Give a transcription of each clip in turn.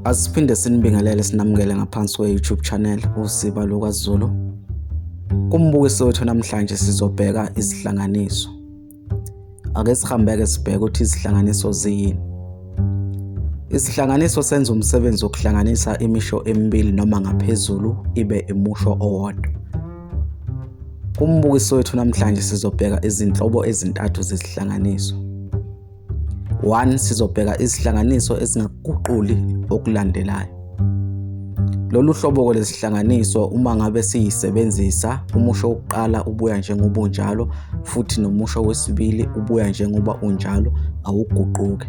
Asiphinde sinibingelele sinamukele ngaphansi kwe-YouTube channel uSiba LukwaZulu. Kumbukiso wethu namhlanje sizobheka izihlanganiso. Ake sihambe-ke sibheke ukuthi izihlanganiso ziyini. Isihlanganiso senza umsebenzi wokuhlanganisa imisho emibili noma ngaphezulu ibe umusho owodwa. Kumbukiso wethu namhlanje sizobheka izinhlobo ezintathu zezihlanganiso. 1. Sizobheka izihlanganiso ezingaguquli okulandelayo. Lolu hlobo lezihlanganiso uma ngabe siyisebenzisa, umusho wokuqala ubuya njengoba unjalo futhi nomusho wesibili ubuya njengoba unjalo, awuguquki.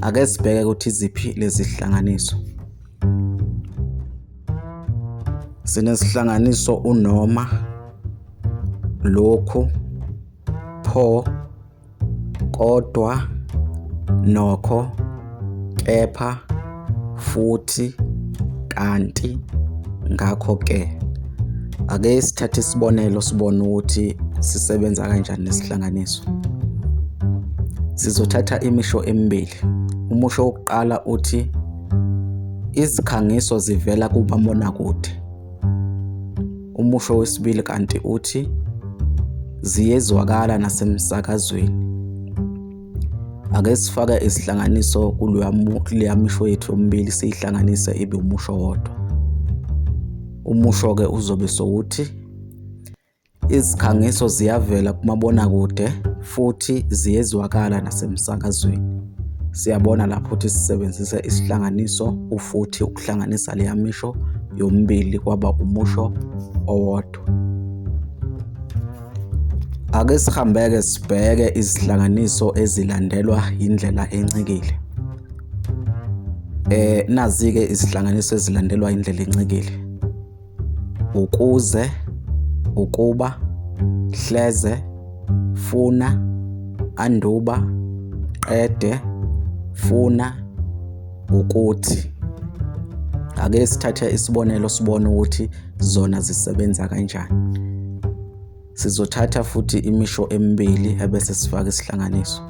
Ake sibheke ukuthi iziphi lezi zihlanganiso. Sinesihlanganiso unoma, lokhu, pho, kodwa, nokho, kepha, futhi, kanti, ngakho-ke. Ake sithathe isibonelo sibone ukuthi sisebenza kanjani lesihlanganiso. Sizothatha imisho emibili. Umusho wokuqala uthi izikhangiso zivela kumabonakude. Umusho wesibili kanti uthi ziyezwakala nasemsakazweni. Ake sifake isihlanganiso kuleya misho yethu emibili siyihlanganise ibe umusho wodwa. Umusho-ke uzobe sowuthi izikhangiso ziyavela kumabonakude futhi ziyezwakala nasemsakazweni. Siyabona lapho ukuthi sisebenzisa isihlanganiso ufuthi ukuhlanganisa leya misho yomibili kwaba umusho owodwa. Ake sihambe-ke sibheke izihlanganiso ezilandelwa indlela encikile. Nazi-ke izihlanganiso ezilandelwa indlela encikile. Ukuze, ukuba, hleze, funa, anduba, qede, funa, ukuthi. Ake sithathe isibonelo sibone ukuthi zona zisebenza kanjani. Sizothatha futhi imisho emibili ebese sifaka isihlanganiso.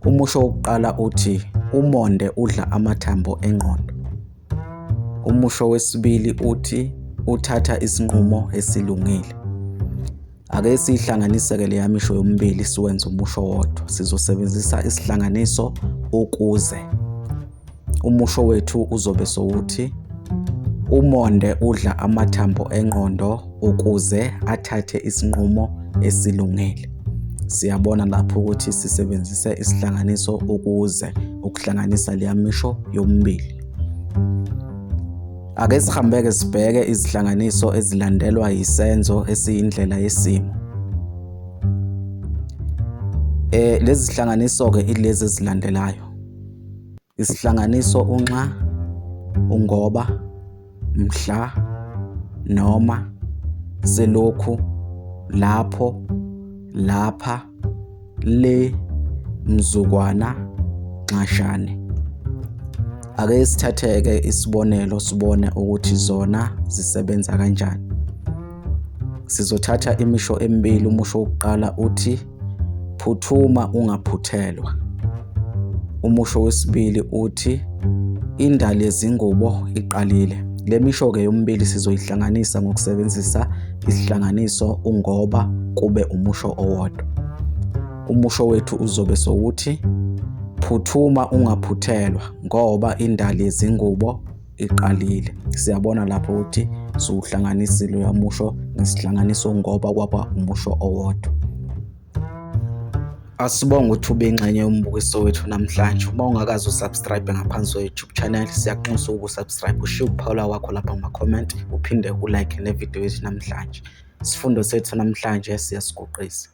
Umusho wokuqala uthi umonde udla amathambo engqondo. Umusho wesibili uthi uthatha isinqumo esilungile. Ake sihlanganise-ke leya misho yomibili siwenze umusho wodwa. Sizosebenzisa isihlanganiso ukuze. Umusho wethu uzobe sowuthi umonde udla amathambo engqondo ukuze athathe isinqumo esilungile. Siyabona lapho ukuthi sisebenzise isihlanganiso ukuze ukuhlanganisa leya misho yomibili. Ake sihambe-ke sibheke izihlanganiso ezilandelwa yisenzo esiyindlela yesimo. Lezi zihlanganiso-ke ilezi ezilandelayo. Isihlanganiso unxa, ungoba, mhla, noma, selokhu, lapho, lapha, le, mzukwana, nxashane. Ake sithathe-ke isibonelo sibone ukuthi zona zisebenza kanjani. Sizothatha imisho emibili. Umusho wokuqala uthi phuthuma ungaphuthelwa. Umusho wesibili uthi indali yezingubo iqalile. Le misho-ke yomibili sizoyihlanganisa ngokusebenzisa isihlanganiso ungoba kube umusho owodwa. Umusho wethu uzobe sowuthi phuthuma ungaphuthelwa ngoba indali yezingubo iqalile. Siyabona lapho ukuthi siwuhlanganisile loya musho nesihlanganiso ngoba kwaba umusho owodwa. Asibonge ukuthi ube ingxenye yombukiso wethu namhlanje. Uma ungakazi usubscribe ngaphansi kwe-YouTube channel, siyakunxusa ukusubscribe, ushiye ukuphawula wakho lapha kuma-comment, uphinde ulike nevidiyo yethu namhlanje. Isifundo sethu namhlanje siyasiguqisa.